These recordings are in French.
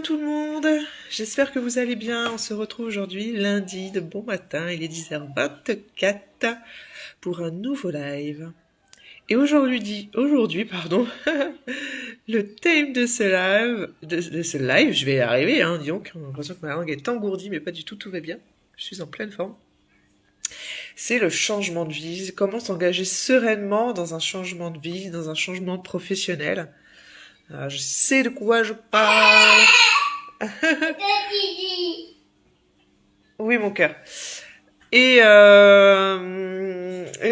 tout le monde, j'espère que vous allez bien. On se retrouve aujourd'hui lundi de bon matin, il est 10h24 pour un nouveau live. Et aujourd'hui, le thème de ce live, je vais y arriver, dis donc, j'ai l'impression que ma langue est engourdie, mais pas du tout, tout va bien. Je suis en pleine forme. C'est le changement de vie, comment s'engager sereinement dans un changement de vie, dans un changement professionnel. Alors, je sais de quoi je parle. Oui, mon cœur. Et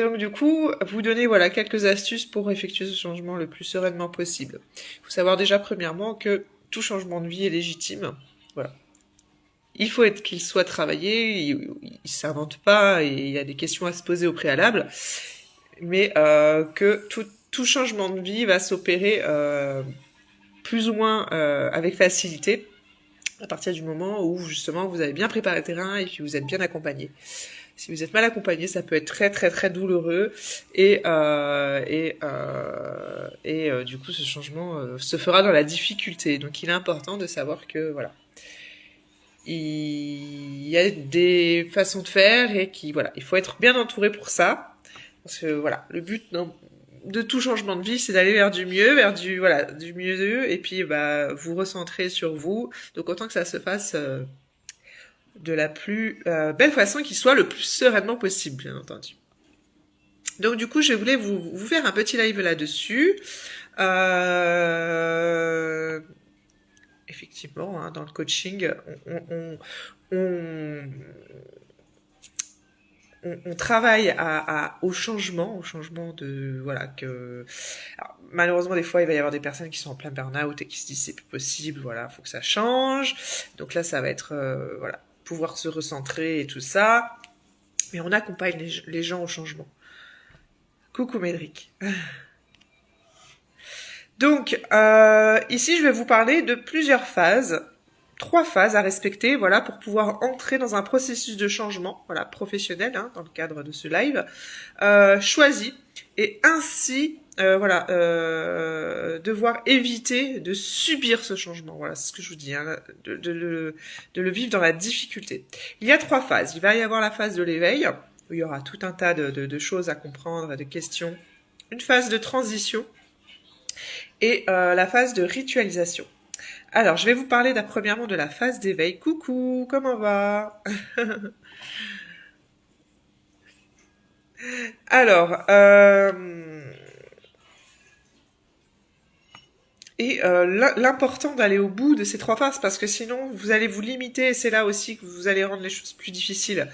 donc du coup, vous donner quelques astuces pour effectuer ce changement le plus sereinement possible. Il faut savoir déjà premièrement que tout changement de vie est légitime. Voilà. Il faut qu'il soit travaillé, il s'invente pas et il y a des questions à se poser au préalable, mais que tout changement de vie va s'opérer plus ou moins avec facilité à partir du moment où justement vous avez bien préparé le terrain et puis vous êtes bien accompagné. Si vous êtes mal accompagné, ça peut être très très très douloureux et du coup ce changement se fera dans la difficulté. Donc il est important de savoir que voilà, il y a des façons de faire et il faut être bien entouré pour ça. Parce que voilà, le but de tout changement de vie, c'est d'aller vers du mieux, du mieux, et puis vous recentrer sur vous. Donc autant que ça se fasse de la plus belle façon, qui soit le plus sereinement possible, bien entendu. Donc du coup, je voulais vous faire un petit live là-dessus. Effectivement, dans le coaching, on travaille au changement de Alors, malheureusement des fois il va y avoir des personnes qui sont en plein burn-out et qui se disent c'est plus possible, faut que ça change. Donc là ça va être pouvoir se recentrer et tout ça, mais on accompagne les gens au changement. Coucou Médric. Donc ici je vais vous parler de plusieurs phases. 3 phases à respecter, pour pouvoir entrer dans un processus de changement, professionnel, dans le cadre de ce live, choisi, et ainsi, devoir éviter de subir ce changement. Voilà, c'est ce que je vous dis, de le vivre dans la difficulté. Il y a 3 phases. Il va y avoir la phase de l'éveil, où il y aura tout un tas de choses à comprendre, de questions. Une phase de transition, et la phase de ritualisation. Alors, je vais vous parler premièrement de la phase d'éveil. Coucou, comment va? Alors, l'important d'aller au bout de ces 3 phases, parce que sinon, vous allez vous limiter, et c'est là aussi que vous allez rendre les choses plus difficiles.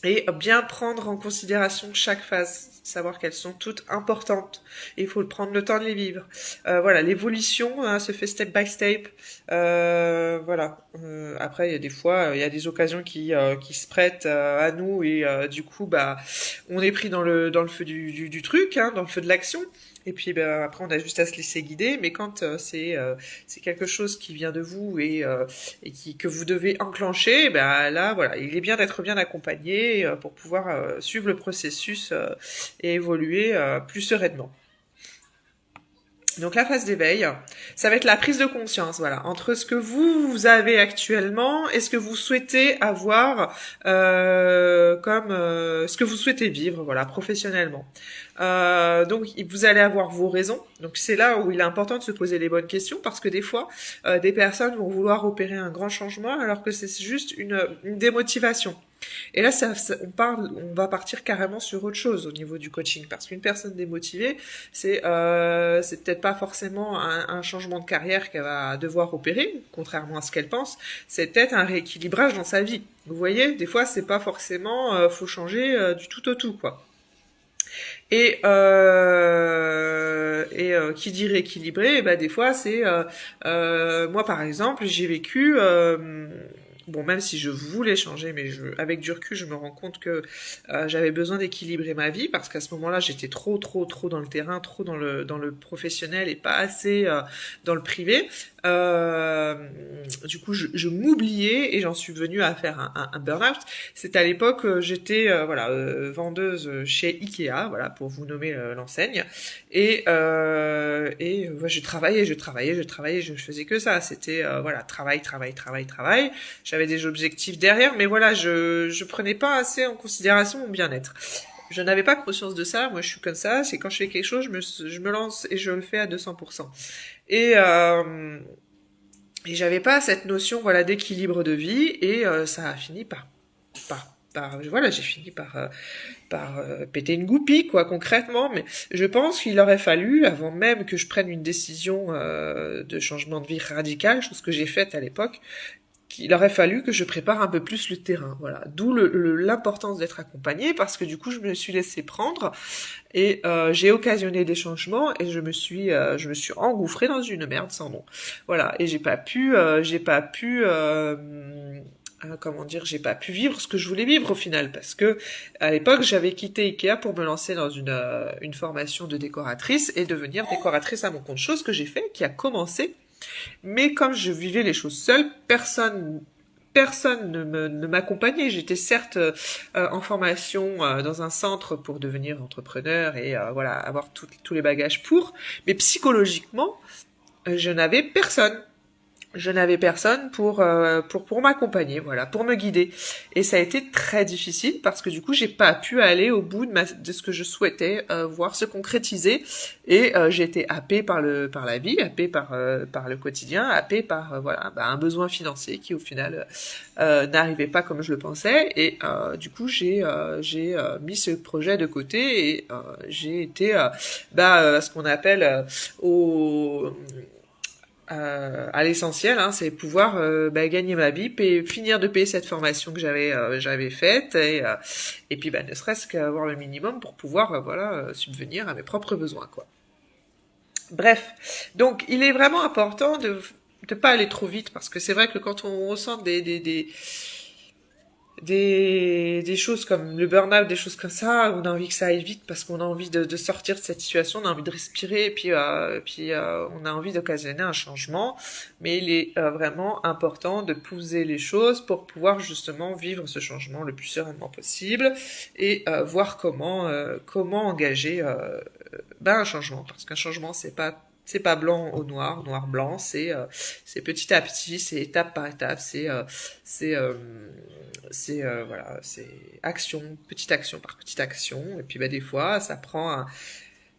Et bien prendre en considération chaque phase, savoir qu'elles sont toutes importantes. Et il faut prendre le temps de les vivre. L'évolution se fait step by step. Après, il y a des fois, il y a des occasions qui se prêtent à nous et du coup, on est pris dans le feu du truc, dans le feu de l'action. Et puis après on a juste à se laisser guider, mais quand c'est quelque chose qui vient de vous et que vous devez enclencher, là il est bien d'être bien accompagné pour pouvoir suivre le processus et évoluer plus sereinement. Donc la phase d'éveil, ça va être la prise de conscience, entre ce que vous avez actuellement et ce que vous souhaitez avoir comme ce que vous souhaitez vivre, professionnellement. Donc vous allez avoir vos raisons. Donc c'est là où il est important de se poser les bonnes questions, parce que des fois, des personnes vont vouloir opérer un grand changement alors que c'est juste une démotivation. Et là, on va partir carrément sur autre chose au niveau du coaching, parce qu'une personne démotivée, c'est peut-être pas forcément un changement de carrière qu'elle va devoir opérer, contrairement à ce qu'elle pense. C'est peut-être un rééquilibrage dans sa vie. Vous voyez, des fois, c'est pas forcément faut changer du tout au tout, quoi. Et qui dit rééquilibrer, des fois c'est moi par exemple j'ai vécu bon, même si je voulais changer, mais avec du recul, je me rends compte que j'avais besoin d'équilibrer ma vie parce qu'à ce moment-là, j'étais trop dans le terrain, trop dans le professionnel et pas assez dans le privé. Euh, du coup, je m'oubliais et j'en suis venue à faire un burn-out. C'est à l'époque, j'étais vendeuse chez Ikea, voilà, pour vous nommer l'enseigne. Ouais, je faisais que ça. C'était travail. J'avais des objectifs derrière, mais voilà, je prenais pas assez en considération mon bien-être. Je n'avais pas conscience de ça. Moi, je suis comme ça. C'est quand je fais quelque chose, je me lance et je le fais à 200%. Et et j'avais pas cette notion, voilà, d'équilibre de vie, et ça a fini voilà, j'ai fini par péter une goupille, quoi, concrètement. Mais je pense qu'il aurait fallu, avant même que je prenne une décision de changement de vie radical, chose que j'ai faite à l'époque, qu'il aurait fallu que je prépare un peu plus le terrain, voilà. D'où l'importance d'être accompagnée, parce que du coup, je me suis laissée prendre et j'ai occasionné des changements et je me suis engouffrée dans une merde sans nom. Voilà. Et j'ai pas pu vivre ce que je voulais vivre au final, parce que à l'époque j'avais quitté Ikea pour me lancer dans une formation de décoratrice et devenir décoratrice à mon compte, chose que j'ai fait, qui a commencé, mais comme je vivais les choses seule, personne ne m'accompagnait. J'étais certes en formation dans un centre pour devenir entrepreneur et voilà, avoir tous les bagages mais psychologiquement, je n'avais personne. Je n'avais personne pour m'accompagner, voilà, pour me guider. Et ça a été très difficile parce que du coup, j'ai pas pu aller au bout de ce que je souhaitais voir se concrétiser. Et j'ai été happée par la vie, happée par le quotidien, happée par un besoin financier qui au final n'arrivait pas comme je le pensais. Et du coup, j'ai mis ce projet de côté et j'ai été ce qu'on appelle à l'essentiel, hein, c'est pouvoir gagner ma vie, finir de payer cette formation que j'avais faite et puis ne serait-ce qu'avoir le minimum pour pouvoir subvenir à mes propres besoins, quoi. Bref, donc il est vraiment important de pas aller trop vite, parce que c'est vrai que quand on ressent des choses comme le burn-out, des choses comme ça, on a envie que ça aille vite parce qu'on a envie de sortir de cette situation, on a envie de respirer et puis on a envie d'occasionner un changement. Mais il est vraiment important de poser les choses pour pouvoir justement vivre ce changement le plus sereinement possible et voir comment engager un changement, parce qu'un changement c'est pas blanc au noir, noir blanc, c'est petit à petit, c'est étape par étape, c'est c'est petite action par petite action, et puis des fois ça prend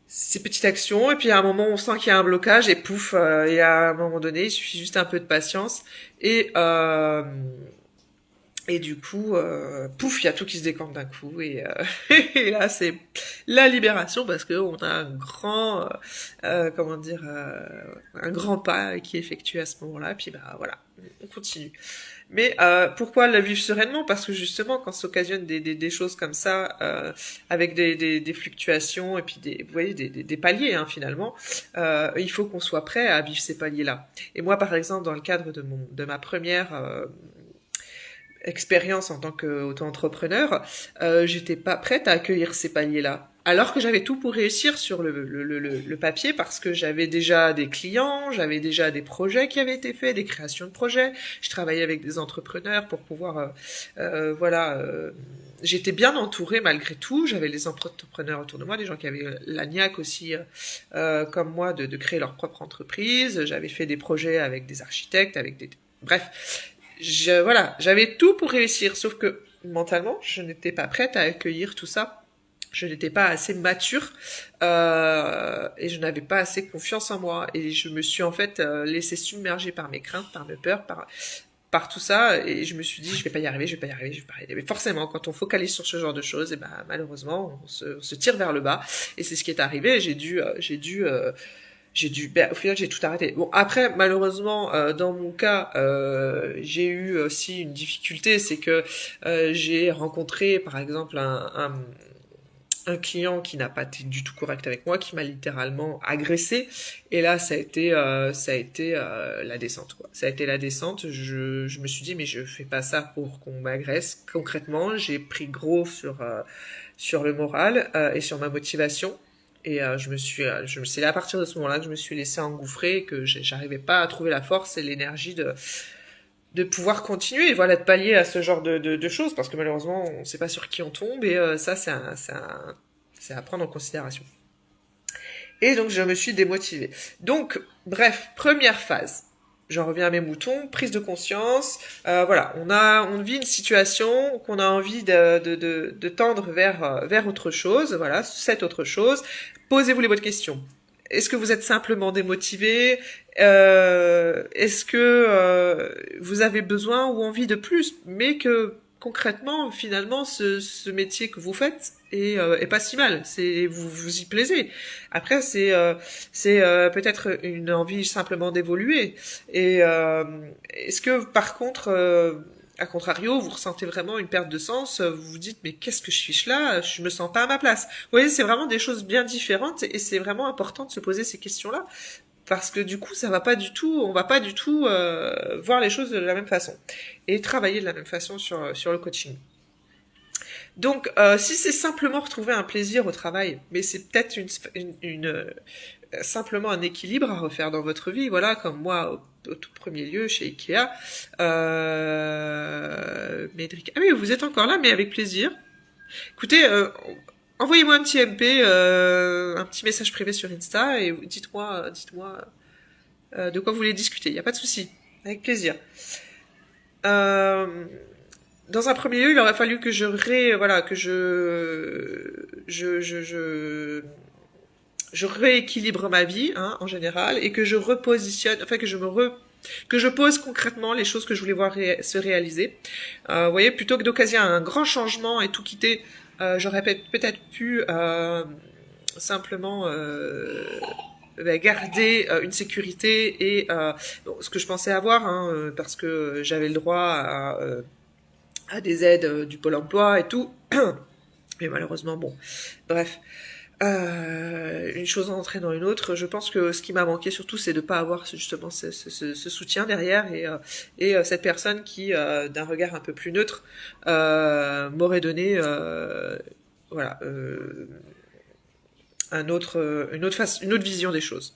ces petites actions, et puis à un moment on sent qu'il y a un blocage et pouf, et à un moment donné il suffit juste un peu de patience et du coup, pouf, il y a tout qui se décante d'un coup et là c'est la libération, parce que on a un grand, un grand pas qui est effectué à ce moment-là. Puis voilà, on continue. Mais pourquoi la vivre sereinement? Parce que justement, quand s'occasionnent des choses comme ça, avec des fluctuations et puis vous voyez, des paliers, hein, finalement, il faut qu'on soit prêt à vivre ces paliers-là. Et moi, par exemple, dans le cadre de ma première expérience en tant qu'auto-entrepreneur, j'étais pas prête à accueillir ces paliers-là. Alors que j'avais tout pour réussir sur le papier, parce que j'avais déjà des clients, j'avais déjà des projets qui avaient été faits, des créations de projets. Je travaillais avec des entrepreneurs pour pouvoir, j'étais bien entourée malgré tout. J'avais les entrepreneurs autour de moi, des gens qui avaient la niaque aussi, comme moi, de créer leur propre entreprise. J'avais fait des projets avec des architectes, bref. J'avais tout pour réussir, sauf que mentalement, je n'étais pas prête à accueillir tout ça. Je n'étais pas assez mature et je n'avais pas assez confiance en moi. Et je me suis en fait laissée submerger par mes craintes, par mes peurs, par tout ça. Et je me suis dit, je vais pas y arriver. Mais forcément, quand on focalise sur ce genre de choses, et malheureusement, on se tire vers le bas. Et c'est ce qui est arrivé. Au final, j'ai tout arrêté. Bon, après, malheureusement, dans mon cas, j'ai eu aussi une difficulté, c'est que j'ai rencontré, par exemple, un client qui n'a pas été du tout correct avec moi, qui m'a littéralement agressé. Et là, ça a été la descente, quoi. Ça a été la descente. Je me suis dit, mais je fais pas ça pour qu'on m'agresse. Concrètement, j'ai pris gros sur le moral et sur ma motivation. Et c'est à partir de ce moment-là que je me suis laissé engouffrer, que j'arrivais pas à trouver la force et l'énergie de pouvoir continuer, voilà, de pallier à ce genre de choses, parce que malheureusement, on ne sait pas sur qui on tombe, et ça, c'est à prendre en considération. Et donc, je me suis démotivée. Donc, bref, première phase. J'en reviens à mes moutons, prise de conscience. Voilà, on vit une situation qu'on a envie de tendre vers autre chose. Voilà, cette autre chose. Posez-vous les bonnes questions. Est-ce que vous êtes simplement démotivé? Est-ce que vous avez besoin ou envie de plus, mais que concrètement, finalement, ce métier que vous faites est pas si mal. Vous y plaisez. Après, c'est peut-être une envie simplement d'évoluer. Et est-ce que par contre à contrario, vous ressentez vraiment une perte de sens, vous vous dites mais qu'est-ce que je fiche là? Je me sens pas à ma place. Vous voyez, c'est vraiment des choses bien différentes et c'est vraiment important de se poser ces questions-là parce que du coup, on va pas du tout voir les choses de la même façon et travailler de la même façon sur le coaching. Donc, si c'est simplement retrouver un plaisir au travail, mais c'est peut-être simplement un équilibre à refaire dans votre vie, voilà, comme moi au tout premier lieu chez Ikea. Médric, ah oui, vous êtes encore là, mais avec plaisir. Écoutez, envoyez-moi un petit MP, un petit message privé sur Insta et dites-moi de quoi vous voulez discuter. Il n'y a pas de souci, avec plaisir. Dans un premier lieu, il aurait fallu que je rééquilibre ma vie, hein, en général, et que je repositionne, enfin que je pose concrètement les choses que je voulais voir se réaliser. Vous voyez, plutôt que d'occasionner un grand changement et tout quitter, j'aurais peut-être pu simplement garder une sécurité et bon, ce que je pensais avoir, hein, parce que j'avais le droit à des aides du Pôle emploi et tout. Mais malheureusement, bon, bref. Une chose entraînant une autre. Je pense que ce qui m'a manqué surtout, c'est de pas avoir justement ce soutien derrière et cette personne qui, d'un regard un peu plus neutre, m'aurait donné, voilà, une autre vision des choses.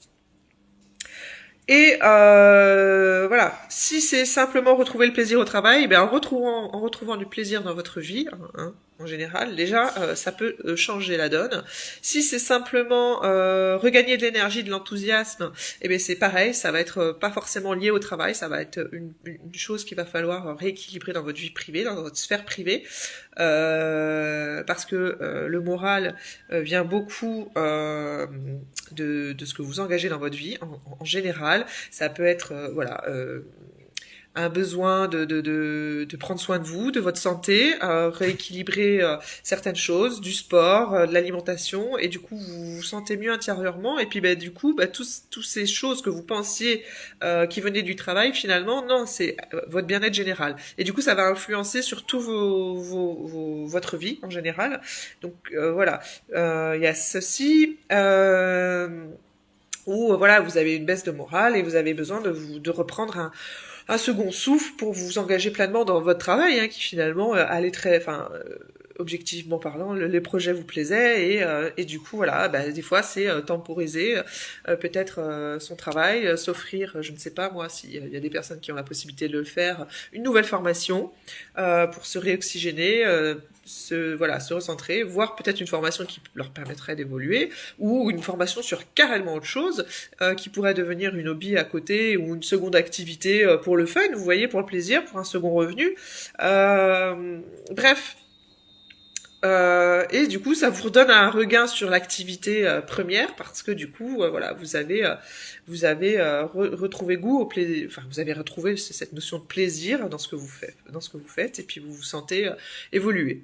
Et voilà, si c'est simplement retrouver le plaisir au travail, ben en retrouvant du plaisir dans votre vie, hein, en général, déjà, ça peut changer la donne. Si c'est simplement regagner de l'énergie, de l'enthousiasme, eh bien c'est pareil, ça va être pas forcément lié au travail, ça va être une chose qu'il va falloir rééquilibrer dans votre vie privée, dans votre sphère privée, parce que le moral vient beaucoup de ce que vous engagez dans votre vie en général. Ça peut être un besoin de prendre soin de vous, de votre santé, rééquilibrer certaines choses, du sport, de l'alimentation, et du coup vous vous sentez mieux intérieurement, et puis du coup toutes ces choses que vous pensiez qui venaient du travail, finalement non, c'est votre bien-être général, et du coup ça va influencer sur tout votre vie en général. Donc voilà, il y a ceci où voilà, vous avez une baisse de morale et vous avez besoin de reprendre un second souffle pour vous engager pleinement dans votre travail, hein, qui finalement allait objectivement parlant, les projets vous plaisaient et du coup voilà, des fois c'est temporiser peut-être son travail, s'offrir, je ne sais pas moi s'il y a des personnes qui ont la possibilité de le faire, une nouvelle formation pour se réoxygéner, se recentrer, voire peut-être une formation qui leur permettrait d'évoluer, ou une formation sur carrément autre chose, qui pourrait devenir une hobby à côté, ou une seconde activité pour le fun, vous voyez, pour le plaisir, pour un second revenu. Bref. Et du coup, ça vous redonne un regain sur l'activité première parce que du coup, voilà, vous avez retrouvé goût au plaisir. Enfin, vous avez retrouvé cette notion de plaisir dans ce que vous faites, et puis vous vous sentez évoluer.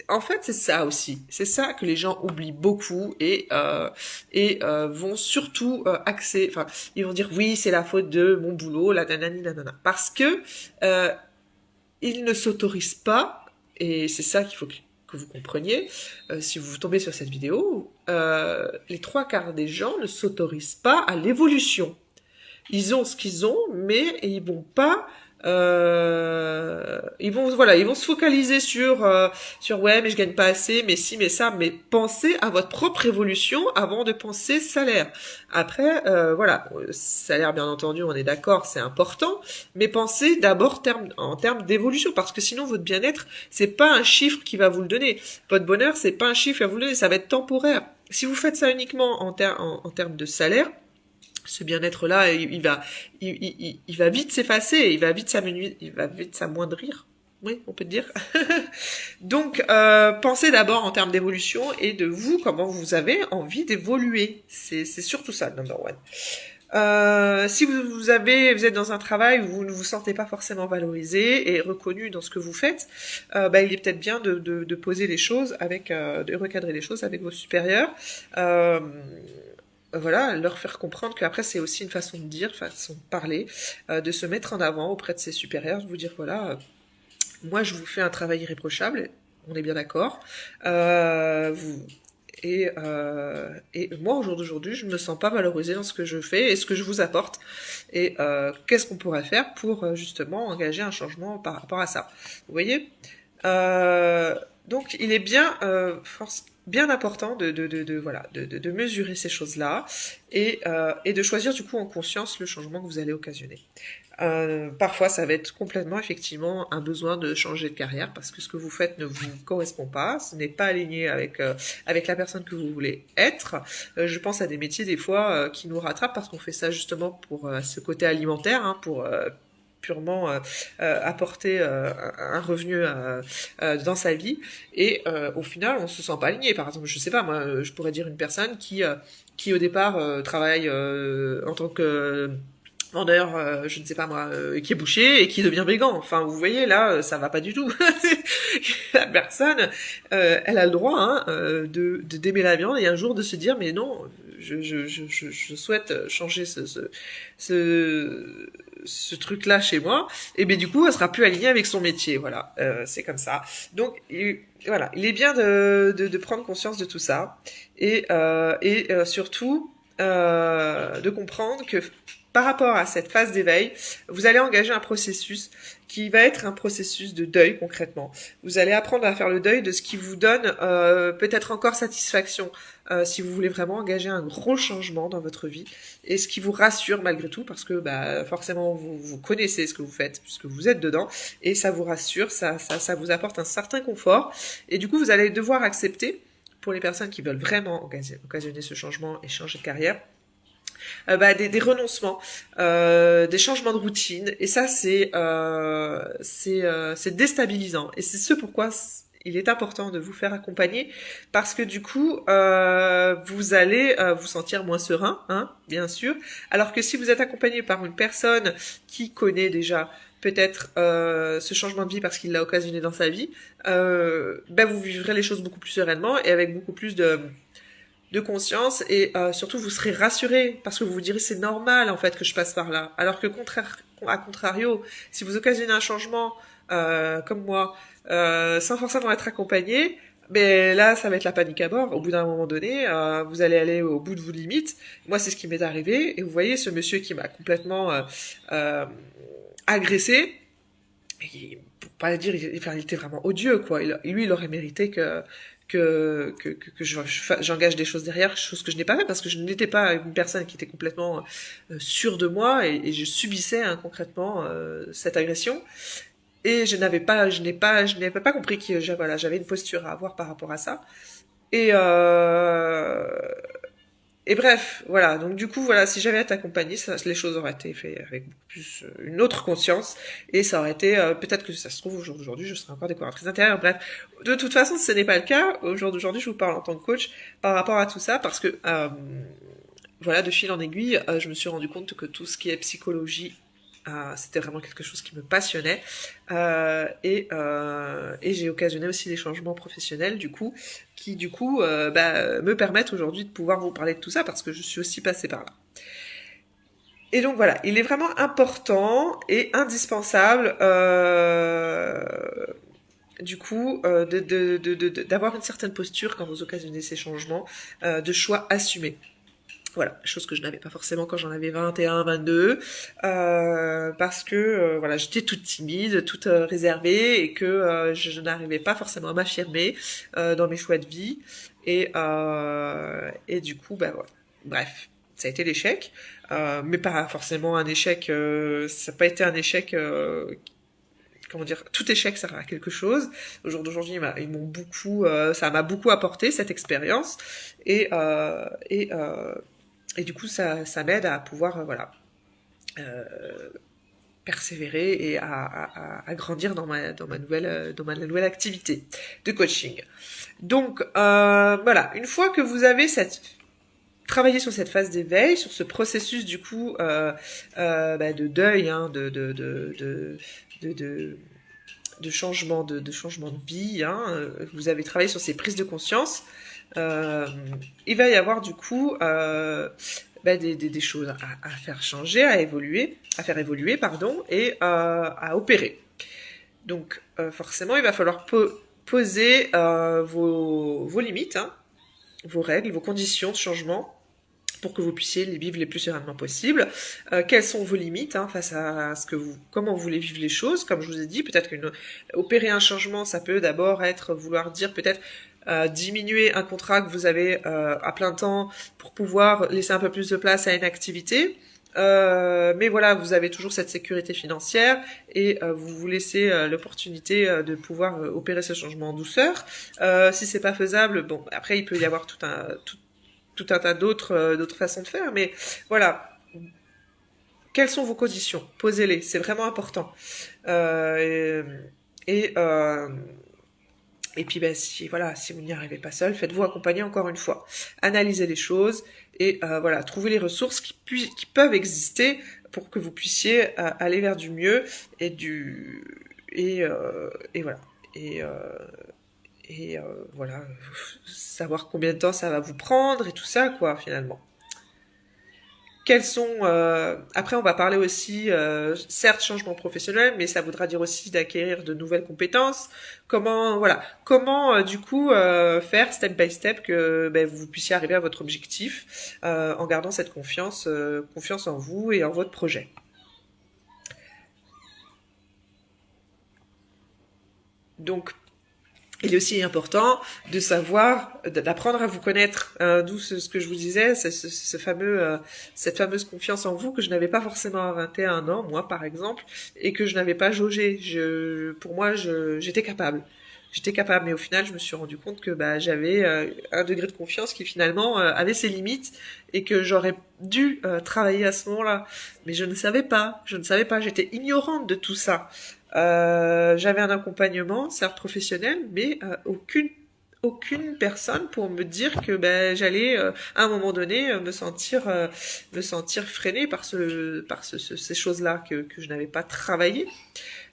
En fait, c'est ça aussi. C'est ça que les gens oublient beaucoup et vont surtout axer. Enfin, ils vont dire oui, c'est la faute de mon boulot, la nanani nanana, parce que ils ne s'autorisent pas. Et c'est ça qu'il faut que vous compreniez, si vous tombez sur cette vidéo, les 3/4 des gens ne s'autorisent pas à l'évolution. Ils ont ce qu'ils ont, mais ils vont pas... ils vont se focaliser sur ouais, mais je gagne pas assez, mais si, mais ça, mais pensez à votre propre évolution avant de penser salaire. Après, voilà, salaire, bien entendu, on est d'accord, c'est important, mais pensez d'abord en termes d'évolution, parce que sinon votre bien-être, c'est pas un chiffre qui va vous le donner. Votre bonheur, c'est pas un chiffre qui va vous le donner, ça va être temporaire. Si vous faites ça uniquement en termes de salaire, ce bien-être-là, il va vite s'effacer, il va vite s'amoindrir. Oui, on peut dire. Donc, pensez d'abord en termes d'évolution et de vous, comment vous avez envie d'évoluer. C'est surtout ça, number one. Si vous êtes dans un travail où vous ne vous sentez pas forcément valorisé et reconnu dans ce que vous faites, il est peut-être bien de poser les choses de recadrer les choses avec vos supérieurs. Voilà, leur faire comprendre qu'après c'est aussi une façon de dire, façon de parler, de se mettre en avant auprès de ses supérieurs, de vous dire voilà, moi je vous fais un travail irréprochable, on est bien d'accord, et moi au jour d'aujourd'hui je me sens pas valorisée dans ce que je fais et ce que je vous apporte, et qu'est-ce qu'on pourrait faire pour justement engager un changement par rapport à ça, vous voyez. Donc il est bien important de mesurer ces choses-là et de choisir du coup en conscience le changement que vous allez occasionner. Parfois ça va être complètement effectivement un besoin de changer de carrière parce que ce que vous faites ne vous correspond pas, ce n'est pas aligné avec la personne que vous voulez être. Je pense à des métiers des fois qui nous rattrapent parce qu'on fait ça justement pour ce côté alimentaire, hein, pour purement apporter un revenu dans sa vie, et au final on se sent pas aligné. Par exemple, je sais pas, moi je pourrais dire une personne qui au départ travaille en tant que vendeur, je ne sais pas moi, qui est boucher et qui devient végan. Enfin, vous voyez, là, ça va pas du tout. La personne, elle a le droit d'aimer la viande et un jour de se dire, mais non, je souhaite changer ce truc-là chez moi. Et bien du coup, elle sera plus alignée avec son métier. Voilà, c'est comme ça. Donc, voilà, il est bien de prendre conscience de tout ça et surtout de comprendre que par rapport à cette phase d'éveil, vous allez engager un processus qui va être un processus de deuil concrètement. Vous allez apprendre à faire le deuil de ce qui vous donne peut-être encore satisfaction si vous voulez vraiment engager un gros changement dans votre vie, et ce qui vous rassure malgré tout parce que forcément vous connaissez ce que vous faites puisque vous êtes dedans, et ça vous rassure, ça vous apporte un certain confort, et du coup vous allez devoir accepter, pour les personnes qui veulent vraiment occasionner ce changement et changer de carrière, des renoncements, des changements de routine, et ça c'est déstabilisant, et c'est ce pourquoi il est important de vous faire accompagner, parce que du coup vous allez vous sentir moins serein, hein, bien sûr, alors que si vous êtes accompagné par une personne qui connaît déjà peut-être ce changement de vie parce qu'il l'a occasionné dans sa vie, vous vivrez les choses beaucoup plus sereinement et avec beaucoup plus de conscience, et surtout vous serez rassuré parce que vous vous direz c'est normal en fait que je passe par là, alors que à contrario, si vous occasionnez un changement comme moi sans forcément être accompagné, mais là ça va être la panique à bord. Au bout d'un moment donné, vous allez aller au bout de vos limites. Moi c'est ce qui m'est arrivé, et vous voyez ce monsieur qui m'a complètement agressé, et pour pas dire, il était vraiment odieux quoi. Lui il aurait mérité que j'engage des choses derrière, chose que je n'ai pas fait parce que je n'étais pas une personne qui était complètement sûre de moi, et je subissais concrètement cette agression, et je n'avais pas compris que j'avais une posture à avoir par rapport à ça, et bref, voilà. Donc du coup, voilà, si j'avais été accompagnée, les choses auraient été faites avec beaucoup plus une autre conscience, et ça aurait été peut-être que ça se trouve au jour d'aujourd'hui, je serais encore décoratrice d'intérieur. Bref, de toute façon, ce n'est pas le cas. Au jour d'aujourd'hui, je vous parle en tant que coach par rapport à tout ça, parce que voilà, de fil en aiguille, je me suis rendu compte que tout ce qui est psychologie, c'était vraiment quelque chose qui me passionnait, et j'ai occasionné aussi des changements professionnels qui me permettent aujourd'hui de pouvoir vous parler de tout ça parce que je suis aussi passée par là. Et donc voilà, il est vraiment important et indispensable du coup, d'avoir une certaine posture quand vous occasionnez ces changements, de choix assumés. Voilà, chose que je n'avais pas forcément quand j'en avais 21, 22, parce que voilà, j'étais toute timide, toute réservée, et que je n'arrivais pas forcément à m'affirmer dans mes choix de vie, et du coup, bah voilà. Bref, ça a été l'échec, mais pas forcément un échec. Ça n'a pas été un échec. Comment dire, tout échec sert à quelque chose. Au jour d'aujourd'hui, ils m'ont beaucoup, ça m'a beaucoup apporté cette expérience, et euh, et euh, et du coup, ça m'aide à pouvoir, voilà, euh, persévérer et à grandir dans ma nouvelle activité de coaching. Donc, voilà, une fois que vous avez travaillé sur cette phase d'éveil, sur ce processus, du coup, de deuil, hein, de, de changement de changement de vie, hein, vous avez travaillé sur ces prises de conscience, euh, il va y avoir du coup des choses à faire changer, à faire évoluer, pardon, et à opérer. Donc forcément, il va falloir poser vos limites, hein, vos règles, vos conditions de changement pour que vous puissiez les vivre les plus sereinement possible. Quelles sont vos limites, hein, face à comment vous voulez vivre les choses. Comme je vous ai dit, peut-être opérer un changement, ça peut d'abord être vouloir dire peut-être diminuer un contrat que vous avez à plein temps pour pouvoir laisser un peu plus de place à une activité. Mais voilà, vous avez toujours cette sécurité financière, et vous vous laissez l'opportunité de pouvoir opérer ce changement en douceur. Si c'est pas faisable, bon, après il peut y avoir tout un tas d'autres façons de faire, mais voilà. Quelles sont vos conditions? Posez-les, c'est vraiment important. Euh, et, euh, et puis, ben, si vous n'y arrivez pas seul, faites-vous accompagner encore une fois. Analysez les choses, et voilà, trouvez les ressources qui peuvent exister pour que vous puissiez aller vers du mieux et voilà. Et, euh, voilà, savoir combien de temps ça va vous prendre et tout ça, quoi, finalement. Après, on va parler aussi, certes, changement professionnel, mais ça voudra dire aussi d'acquérir de nouvelles compétences. Comment du coup faire step by step que vous puissiez arriver à votre objectif en gardant cette confiance en vous et en votre projet. Donc, il est aussi important de savoir, d'apprendre à vous connaître, d'où ce que je vous disais, cette fameuse confiance en vous que je n'avais pas forcément à 21 ans, moi par exemple, et que je n'avais pas jaugé. Pour moi, j'étais capable. J'étais capable, mais au final, je me suis rendu compte que j'avais un degré de confiance qui finalement avait ses limites, et que j'aurais dû travailler à ce moment-là. Mais je ne savais pas, j'étais ignorante de tout ça. J'avais un accompagnement, certes professionnel, mais aucune personne pour me dire que j'allais à un moment donné me sentir freinée par ces choses-là que je n'avais pas travaillé,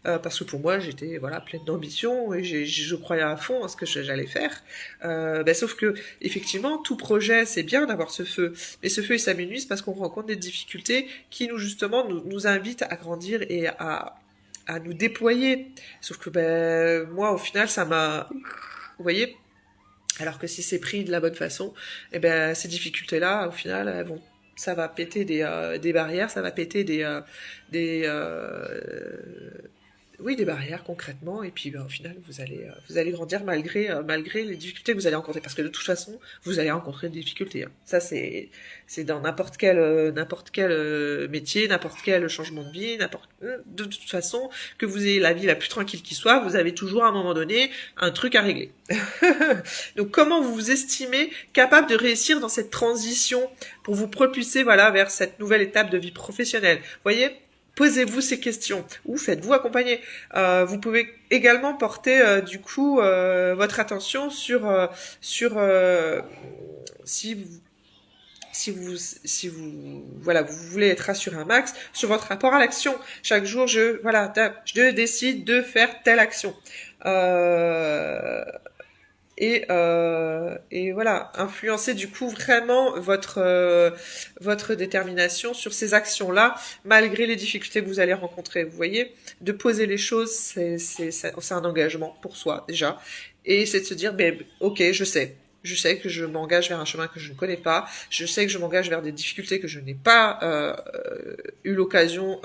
parce que pour moi j'étais voilà pleine d'ambition, et je croyais à fond à ce que j'allais faire, sauf que effectivement tout projet, c'est bien d'avoir ce feu, mais ce feu il s'amenuise parce qu'on rencontre des difficultés qui nous invitent à grandir et à nous déployer. Sauf que moi au final ça m'a, vous voyez, alors que si c'est pris de la bonne façon, ces difficultés-là au final ça va péter des barrières, ça va péter des oui, des barrières concrètement, et puis au final vous allez grandir malgré les difficultés que vous allez rencontrer, parce que de toute façon vous allez rencontrer des difficultés, hein. Ça c'est dans n'importe quel métier, n'importe quel changement de vie, de toute façon, que vous ayez la vie la plus tranquille qui soit, vous avez toujours à un moment donné un truc à régler. Donc comment vous vous estimez capable de réussir dans cette transition pour vous propulser vers cette nouvelle étape de vie professionnelle? Voyez, posez-vous ces questions, ou faites-vous accompagner. Vous pouvez également porter votre attention sur si vous voulez être rassuré un max sur votre rapport à l'action. Chaque jour, je décide de faire telle action. Et voilà, influencer du coup vraiment votre détermination sur ces actions-là, malgré les difficultés que vous allez rencontrer. Vous voyez, de poser les choses, c'est un engagement pour soi déjà, et c'est de se dire, ben ok, je sais que je m'engage vers un chemin que je ne connais pas. Je sais que je m'engage vers des difficultés que je n'ai pas eu l'occasion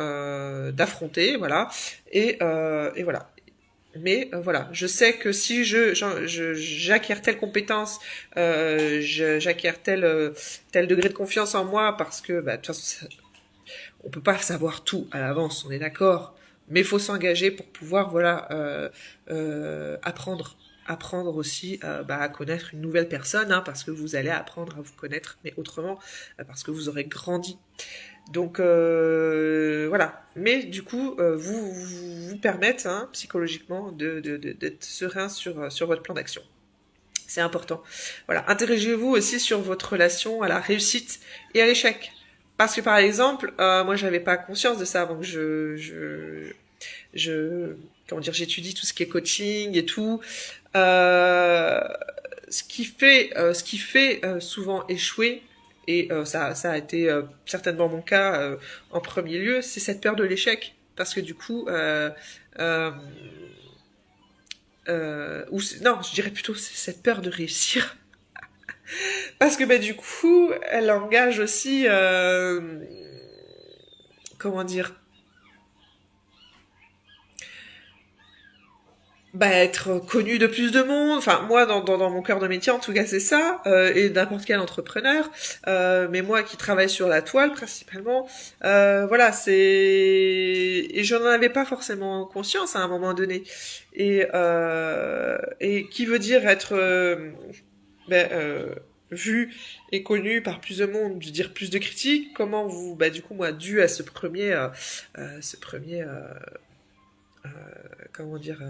d'affronter, voilà. Et voilà. Mais voilà, je sais que si j'acquiers telle compétence, j'acquiers tel degré de confiance en moi, parce que bah, de toute façon, on peut pas savoir tout à l'avance, on est d'accord. Mais il faut s'engager pour pouvoir voilà apprendre aussi bah, à connaître une nouvelle personne, hein, parce que vous allez apprendre à vous connaître, mais autrement, parce que vous aurez grandi. Donc voilà. Mais du coup, vous permettent hein, psychologiquement d'être serein sur votre plan d'action. C'est important. Voilà. Interrogez-vous aussi sur votre relation à la réussite et à l'échec. Parce que par exemple, moi j'avais pas conscience de ça avant que je comment dire, j'étudie tout ce qui est coaching et tout. Euh, ce qui fait souvent échouer, et ça a été certainement mon cas en premier lieu, c'est cette peur de l'échec. Parce que du coup, euh, non, je dirais plutôt c'est cette peur de réussir. Parce que bah, du coup, elle engage aussi, comment dire, bah, être connu de plus de monde. Enfin, moi, dans mon cœur de métier, en tout cas, c'est ça. Et n'importe quel entrepreneur. Mais moi, qui travaille sur la toile, principalement, voilà, c'est... Et je n'en avais pas forcément conscience à un moment donné. Et qui veut dire être ben, vu et connu par plus de monde, je veux dire plus de critiques. Comment vous... Bah, du coup, moi, dû à ce premier comment dire...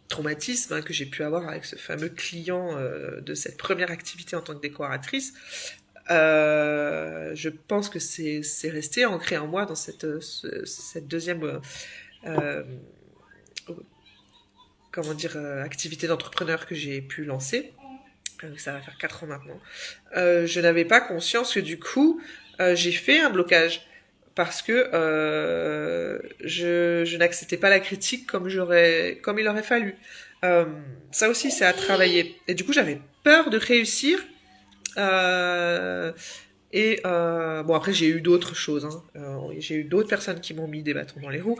traumatisme hein, que j'ai pu avoir avec ce fameux client de cette première activité en tant que décoratrice, je pense que c'est resté ancré en moi dans cette deuxième euh, comment dire activité d'entrepreneur que j'ai pu lancer. Ça va faire 4 ans maintenant. Je n'avais pas conscience que du coup j'ai fait un blocage parce que je n'acceptais pas la critique comme il aurait fallu. Ça aussi, c'est à travailler. Et du coup, j'avais peur de réussir. Euh, bon, après, j'ai eu d'autres choses. Hein. J'ai eu d'autres personnes qui m'ont mis des bâtons dans les roues.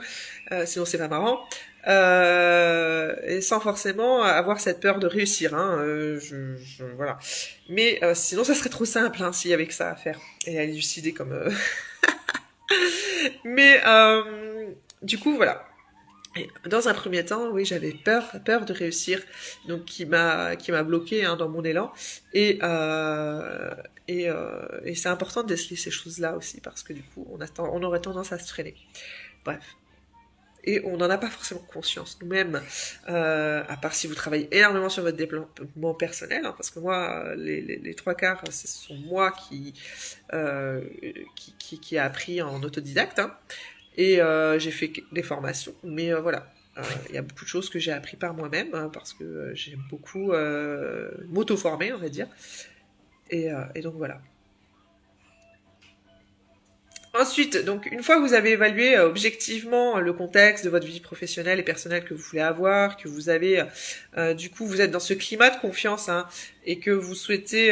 Sinon, c'est pas marrant. Et sans forcément avoir cette peur de réussir. Hein. Voilà. Mais sinon, ça serait trop simple hein, s'il y avait que ça à faire. Et à élucider comme... Mais du coup, voilà. Et dans un premier temps, oui, j'avais peur de réussir, donc qui m'a bloqué hein, dans mon élan. Et c'est important de déceler ces choses-là aussi parce que du coup, on aurait tendance à se freiner. Bref. Et on n'en a pas forcément conscience nous-mêmes, à part si vous travaillez énormément sur votre développement personnel, hein, parce que moi, les trois quarts, ce sont moi qui a appris en autodidacte, hein, et j'ai fait des formations, mais voilà. Il y a beaucoup de choses que j'ai appris par moi-même, hein, parce que j'aime beaucoup m'auto-former, on va dire. Et donc voilà. Ensuite, donc une fois que vous avez évalué objectivement le contexte de votre vie professionnelle et personnelle que vous voulez avoir, que vous avez, du coup, vous êtes dans ce climat de confiance, hein, et que vous souhaitez,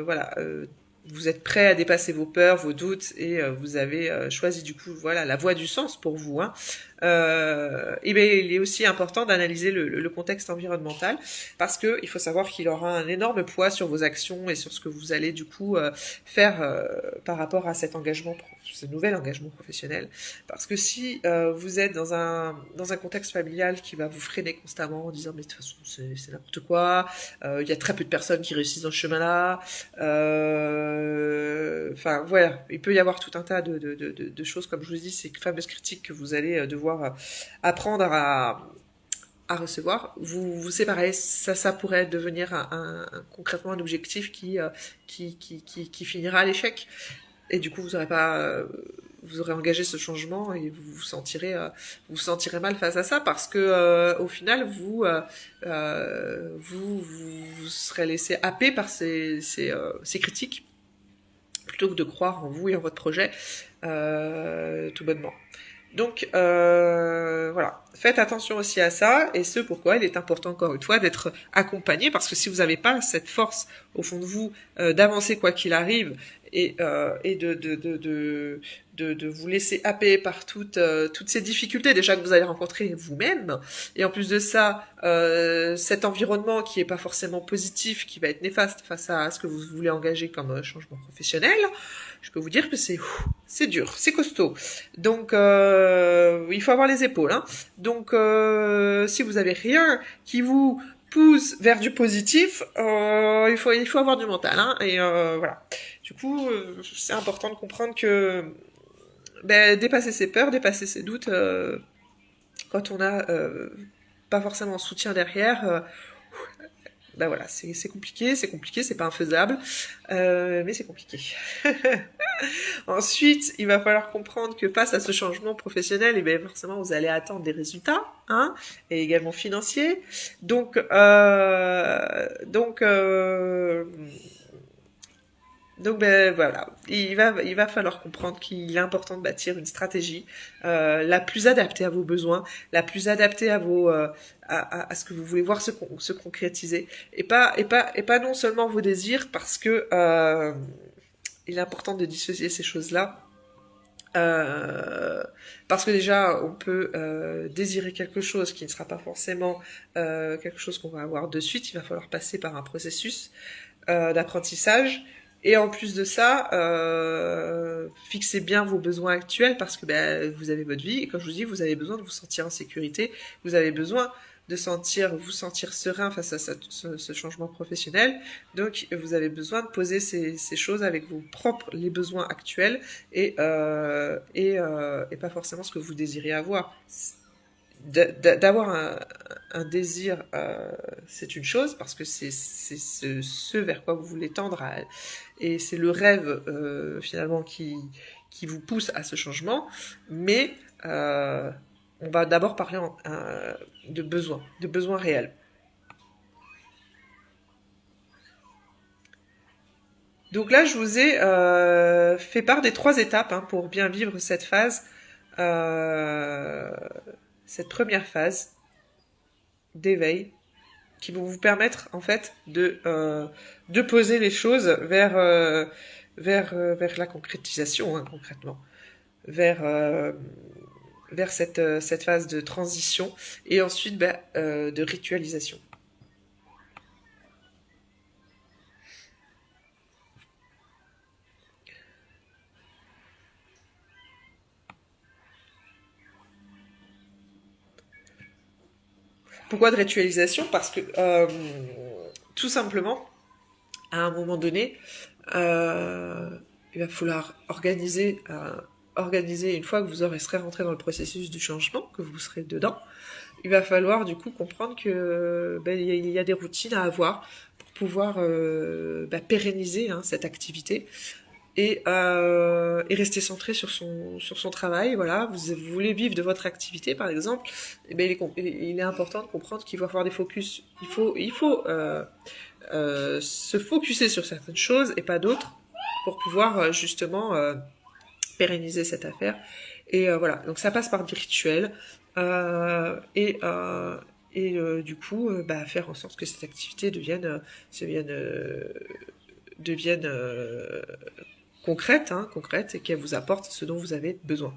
voilà, vous êtes prêt à dépasser vos peurs, vos doutes, et vous avez choisi du coup, voilà, la voie du sens pour vous, hein. Et bien, il est aussi important d'analyser le contexte environnemental parce que il faut savoir qu'il aura un énorme poids sur vos actions et sur ce que vous allez du coup faire par rapport à cet engagement, ce nouvel engagement professionnel. Parce que si vous êtes dans un contexte familial qui va vous freiner constamment en disant mais de toute façon c'est n'importe quoi, il y a très peu de personnes qui réussissent dans ce chemin-là, enfin voilà, il peut y avoir tout un tas de choses comme je vous dis, ces fameuses critiques que vous allez devoir apprendre à recevoir, vous séparez, ça pourrait devenir concrètement un objectif qui finira à l'échec. Et du coup, vous aurez engagé ce changement et vous sentirez mal face à ça parce que au final vous serez laissé happer par ces critiques plutôt que de croire en vous et en votre projet tout bonnement. Donc voilà, faites attention aussi à ça, et ce pourquoi il est important encore une fois d'être accompagné, parce que si vous n'avez pas cette force au fond de vous d'avancer quoi qu'il arrive et de vous laisser happer par toutes ces difficultés déjà que vous allez rencontrer vous-même, et en plus de ça cet environnement qui est pas forcément positif, qui va être néfaste face à ce que vous voulez engager comme changement professionnel, je peux vous dire que c'est dur, c'est costaud. Donc il faut avoir les épaules, hein. Donc si vous avez rien qui vous pousse vers du positif, il faut avoir du mental, hein. Et voilà. Du coup, c'est important de comprendre que dépasser ses peurs, dépasser ses doutes, quand on a pas forcément un soutien derrière, voilà, c'est compliqué, c'est pas infaisable, mais c'est compliqué. Ensuite, il va falloir comprendre que face à ce changement professionnel, et bien forcément, vous allez attendre des résultats, hein, et également financiers. Donc voilà, il va falloir comprendre qu'il est important de bâtir une stratégie la plus adaptée à vos besoins, la plus adaptée à vos à ce que vous voulez voir se concrétiser, et pas non seulement vos désirs, parce que il est important de dissocier ces choses-là. Parce que déjà on peut désirer quelque chose qui ne sera pas forcément quelque chose qu'on va avoir de suite. Il va falloir passer par un processus d'apprentissage, et en plus de ça fixez bien vos besoins actuels, parce que vous avez votre vie, et comme je vous dis, vous avez besoin de vous sentir en sécurité, vous avez besoin de vous sentir serein face à ce changement professionnel. Donc vous avez besoin de poser ces choses avec les besoins actuels, et pas forcément ce que vous désirez avoir. D'avoir un désir, c'est une chose, parce que c'est ce vers quoi vous voulez tendre, et c'est le rêve finalement qui vous pousse à ce changement, mais on va d'abord parler de besoins réels. Donc là, je vous ai fait part des 3 étapes, hein, pour bien vivre cette phase, cette première phase d'éveil, qui vont vous permettre en fait de poser les choses vers la concrétisation, hein, concrètement, vers cette phase de transition, et ensuite de ritualisation. Pourquoi de ritualisation? Parce que tout simplement, à un moment donné, il va falloir organiser une fois que vous serez rentré dans le processus du changement, que vous serez dedans. Il va falloir du coup comprendre que il y a des routines à avoir pour pouvoir pérenniser, hein, cette activité, et rester centré sur son travail. Voilà, vous voulez vivre de votre activité par exemple, et il est important de comprendre qu'il va y avoir des focus. Il faut se focuser sur certaines choses et pas d'autres, pour pouvoir justement pérenniser cette affaire. Et voilà, donc ça passe par des rituels, du coup faire en sorte que cette activité devienne concrète, et qu'elle vous apporte ce dont vous avez besoin.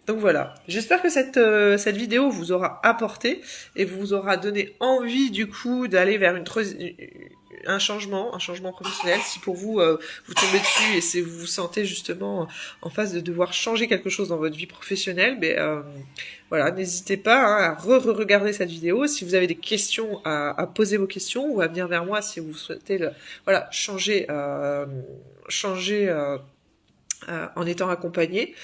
Donc voilà, j'espère que cette vidéo vous aura apporté et vous aura donné envie du coup d'aller vers un changement professionnel. Si pour vous, vous tombez dessus et si vous vous sentez justement en phase de devoir changer quelque chose dans votre vie professionnelle, voilà, n'hésitez pas, hein, à re-regarder cette vidéo. Si vous avez des questions, à poser vos questions, ou à venir vers moi si vous souhaitez changer en étant accompagné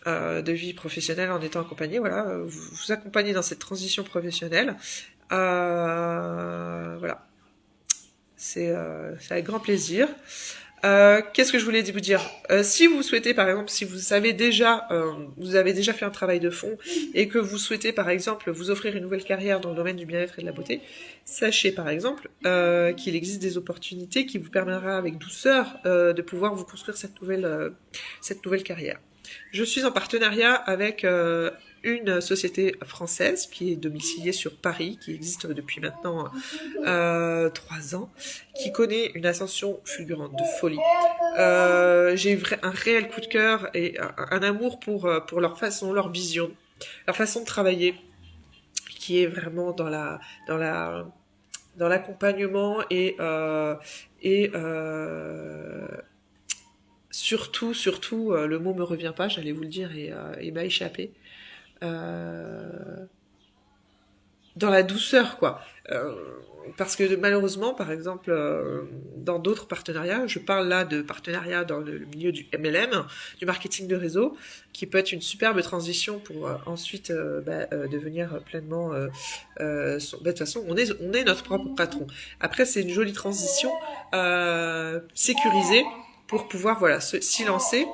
de vie professionnelle, en étant accompagné, voilà, vous accompagner dans cette transition professionnelle. Voilà, c'est avec grand plaisir. Qu'est-ce que je voulais vous dire? Si vous souhaitez, par exemple, si vous savez déjà, vous avez déjà fait un travail de fond et que vous souhaitez, par exemple, vous offrir une nouvelle carrière dans le domaine du bien-être et de la beauté, sachez, par exemple, qu'il existe des opportunités qui vous permettra avec douceur de pouvoir vous construire cette nouvelle carrière. Je suis en partenariat avec une société française qui est domiciliée sur Paris, qui existe depuis maintenant 3 ans, qui connaît une ascension fulgurante de folie. J'ai eu un réel coup de cœur et un amour pour leur façon, leur vision, leur façon de travailler, qui est vraiment dans l'accompagnement et surtout, le mot me revient pas, j'allais vous le dire et il m'a échappé. Dans la douceur, quoi. Parce que malheureusement, par exemple, dans d'autres partenariats, je parle là de partenariats dans le milieu du MLM, du marketing de réseau, qui peut être une superbe transition pour ensuite devenir pleinement... de toute façon, on est notre propre patron. Après, c'est une jolie transition sécurisée pour pouvoir s'y lancer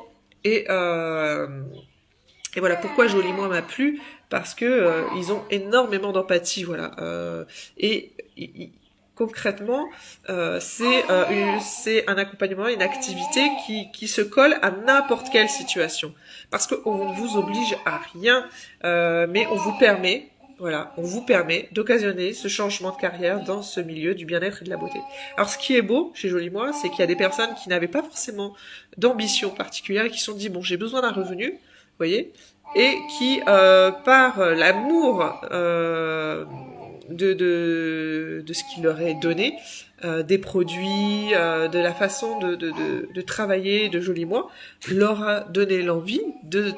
et voilà pourquoi Joli Moi m'a plu, parce que ils ont énormément d'empathie, voilà. Concrètement, c'est un accompagnement, une activité qui se colle à n'importe quelle situation, parce qu'on ne vous oblige à rien, mais on vous permet d'occasionner ce changement de carrière dans ce milieu du bien-être et de la beauté. Alors, ce qui est beau chez Joli Moi, c'est qu'il y a des personnes qui n'avaient pas forcément d'ambition particulière et qui se sont dit, bon, j'ai besoin d'un revenu, vous voyez, et qui, par l'amour de ce qu'il leur est donné, des produits, de la façon de travailler de Joli Moi, leur a donné l'envie de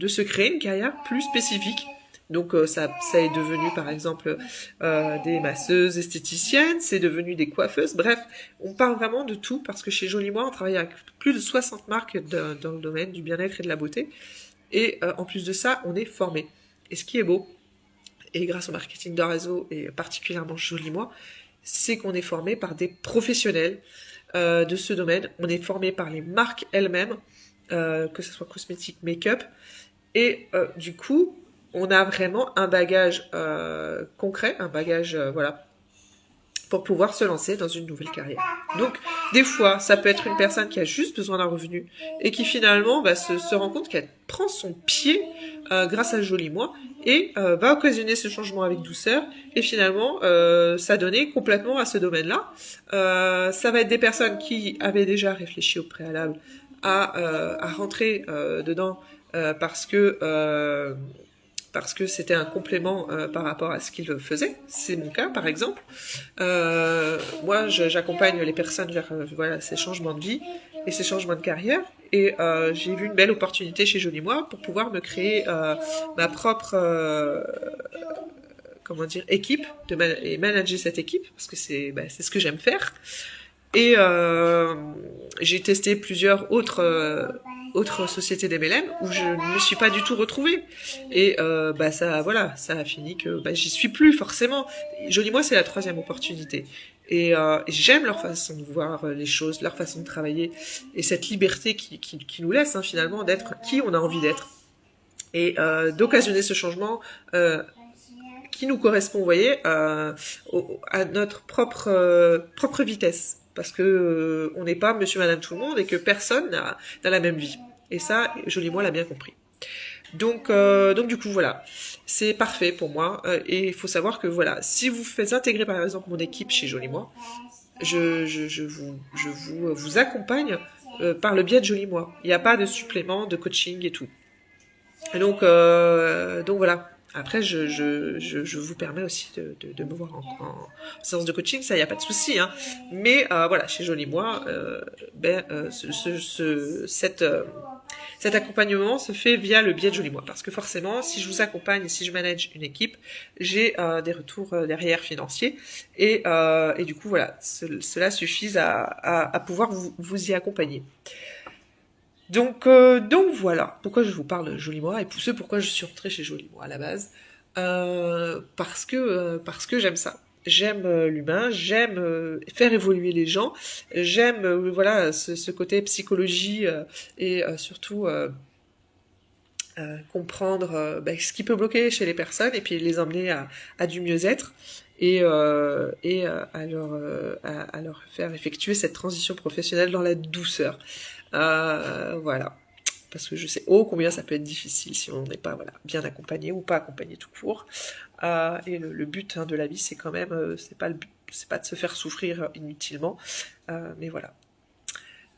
se créer une carrière plus spécifique. Donc ça est devenu par exemple des masseuses esthéticiennes, c'est devenu des coiffeuses, bref, on parle vraiment de tout parce que chez Joli Moi, on travaille avec plus de 60 marques dans le domaine du bien-être et de la beauté. Et en plus de ça, on est formé. Et ce qui est beau, et grâce au marketing de réseau, et particulièrement Joli Moi, c'est qu'on est formé par des professionnels de ce domaine. On est formé par les marques elles-mêmes, que ce soit cosmétique, make-up. Et du coup, on a vraiment un bagage concret, un bagage, pour pouvoir se lancer dans une nouvelle carrière. Donc, des fois, ça peut être une personne qui a juste besoin d'un revenu et qui finalement se rend compte qu'elle prend son pied grâce à Joli Moi et va occasionner ce changement avec douceur et finalement s'adonner complètement à ce domaine-là. Ça va être des personnes qui avaient déjà réfléchi au préalable à rentrer dedans parce que c'était un complément par rapport à ce qu'ils faisaient. C'est mon cas, par exemple. Moi, j'accompagne les personnes vers ces changements de vie et ces changements de carrière. Et j'ai vu une belle opportunité chez Joli Moi pour pouvoir me créer ma propre équipe et manager cette équipe, parce que c'est ce que j'aime faire. Et j'ai testé plusieurs autres sociétés d'MLM où je ne me suis pas du tout retrouvée. Et ça a fini que j'y suis plus forcément. Joli Moi, c'est la 3e opportunité. Et j'aime leur façon de voir les choses, leur façon de travailler, et cette liberté qui nous laisse finalement d'être qui on a envie d'être. Et d'occasionner ce changement qui nous correspond, vous voyez, à notre propre vitesse. Parce que on n'est pas monsieur, madame, tout le monde et que personne n'a la même vie. Et ça, Joli Moi l'a bien compris. Donc du coup, voilà. C'est parfait pour moi. Et il faut savoir que, voilà, si vous faites intégrer, par exemple, mon équipe chez Joli Moi, je vous accompagne par le biais de Joli Moi. Il n'y a pas de supplément, de coaching et tout. Et donc voilà. Après, je vous permets aussi de me voir en séance de coaching, ça, il n'y a pas de souci. Mais voilà, chez Joli Moi, cet accompagnement se fait via le biais de Joli Moi. Parce que forcément, si je vous accompagne, si je manage une équipe, j'ai des retours derrière financiers. Et du coup, voilà, cela suffit à pouvoir vous y accompagner. Donc voilà pourquoi je vous parle de Joli Moi et pourquoi je suis rentrée chez Joli Moi à la base, parce que j'aime ça. j'aime l'humain, j'aime faire évoluer les gens, j'aime voilà ce côté psychologie et surtout comprendre ce qui peut bloquer chez les personnes et puis les emmener à du mieux-être et à leur faire effectuer cette transition professionnelle dans la douceur. Voilà. Parce que je sais combien ça peut être difficile si on n'est pas voilà, bien accompagné ou pas accompagné tout court. Et le but de la vie, c'est quand même, c'est pas le but, c'est pas de se faire souffrir inutilement. Mais voilà.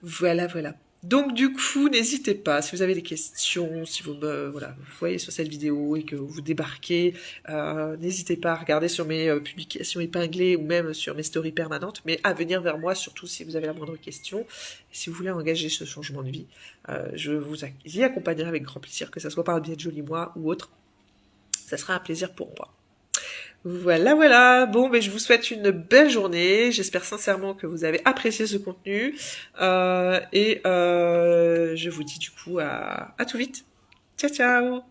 Voilà. Donc du coup, n'hésitez pas, si vous avez des questions, si voilà, vous voyez sur cette vidéo et que vous débarquez, n'hésitez pas à regarder sur mes publications épinglées ou même sur mes stories permanentes, mais à venir vers moi, surtout si vous avez la moindre question, et si vous voulez engager ce changement de vie. Je vous y accompagnerai avec grand plaisir, que ce soit par le biais de Joli Moi ou autre. Ça sera un plaisir pour moi. Voilà. Bon, je vous souhaite une belle journée. J'espère sincèrement que vous avez apprécié ce contenu. Je vous dis du coup à tout vite. Ciao.